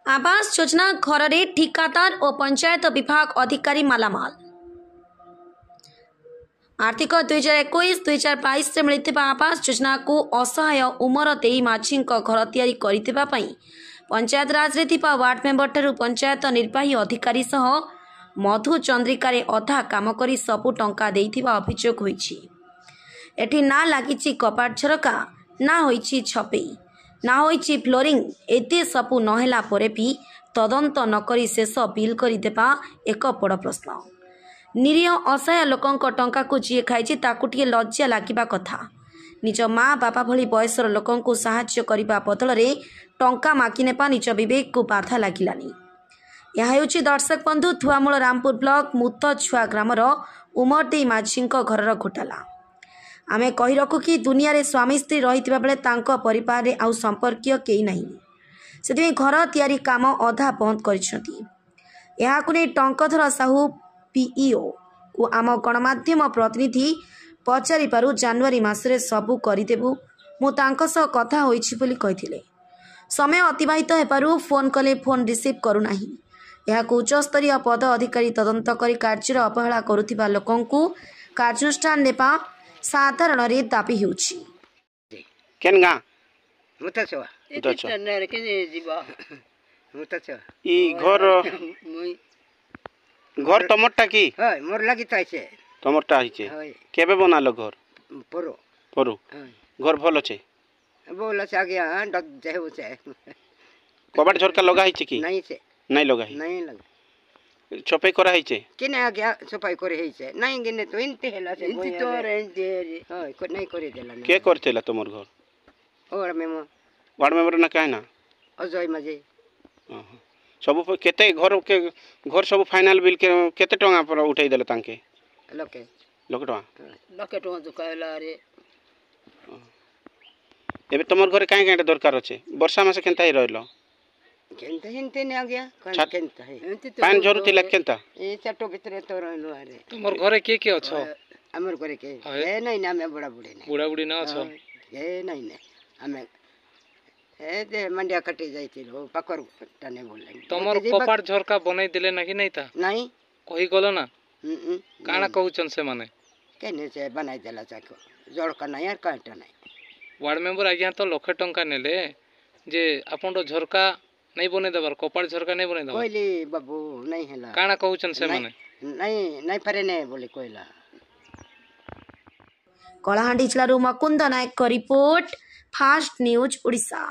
आवास योजना घर रे ठिकादार और पंचायत विभाग अधिकारी मालामाल। आर्थिक 2021-2022 से मिलता आवास योजना को असहाय उमर देई माझी घर तैयारी करथिबा पई पंचायत राज रे थिबा वार्ड मेंबर ठारू पंचायत निर्वाही अधिकारी सह मधु चंद्रिका रे अधा काम करी सबु टंका देइथिबा अभियोग होईछि। एठी ना लागिछि कपाट झरका, ना होईछि छपेई, ना होईछि फ्लोरिंग। एते सबु नहेला परे भी तदंत नकरी शेष बिल करी देबा एक बड़ प्रश्न। निरीह असहाय लोकंक टंका को जी खाइछि ताकु टिके लज्जा लागिबा कथा। निज माँ बापा भली बयसर लोकंकु साहाय्य करिबा बदल रे टंका मागी नेपा निज विवेक को बाधा लागिलानी। यह हेउछि दर्शक बंधु थुआमूल रामपुर ब्लॉक मुत छुआ ग्रामर उमरदेई माझी घरर घोटाला। आमे कहि रखु कि दुनिया रे स्वामी स्त्री रहितिबा बेले तांको परिवार रे आउ संपर्कीय केही नाही। सेति घर तैयारी काम अधा बंद करिसथि। एहाकु नै टंकधर साहू पीईओ को आम गणमाध्यम प्रतिनिधि पचारि पारु जनवरी मासरे सबु करिदेबु मु तांको सह कथा होइछि बोली कहिथिले। समय अतिबाहित हेबारु फोन कले फोन रिसीव करू नाही। एहाकु उच्च स्तरीय पद अधिकारी तदंत करी कार्यर अवहेला करुथिबा लोकंकु कार्यानुष्ठान नेपा साधारण रे दाबी हेउछि। केन गा मुताछवा मुताछवा नरे के जीवा मुताछवा ई घर तमरटा की हाय मोर लागि ताइछे तमरटा हिचे हाय केबे बनालो घर परो परो हाय घर भलो छे बोला से आगे डक जाहु छे कबाट झरका लगा हिचे की नहीं छे नहीं लगा hi नहीं लगा छपे करा हिचे किने आगे सफाई करे हिचे नहीं गिने तो इनते हेला से इनते तो रेंजे हाय को नहीं करे देला के करतेला तमर घर और मेमो वार्ड मेंबर ना काहे ना अजय मजे सब केते घर सब फाइनल बिल के केते टंगा पर उठाई देले तांके लके लके टंगा तो कहला रे एबे तमर घरे काहे काहे दरकार अछि वर्षा मासे केनता ही रहलो केनता हिनते ने आ गया केनता है पानी झरुतिला केनता ए चट्टो भितरे तो रहलो अरे तुमर घरे के अछो हमर घरे के ए नहीं ना मैं बड़ा बुढ़ी ना अछो ए नहीं ने हमें ए दे मंडिया कटे जाइतिलो पकर तने बोले तमर कपाट झरका बनाई देले ना कि नहीं ता नहीं कहि गलो ना काना कहउचन से माने केने से बनाई देला चाको झरका नहीं यार काटा नहीं वार्ड मेंबर आज्ञा तो लखे टंका नेले जे आपन रो झरका नहीं बने देबार कपाट झरका नहीं बने देबार कोइली बाबू नहीं हैला काना कहउचन से माने नहीं पारे ने बोले कोइला। कलाहांडी जिल्लारू मकुंद नायक रिपोर्ट फास्ट न्यूज ओडिशा।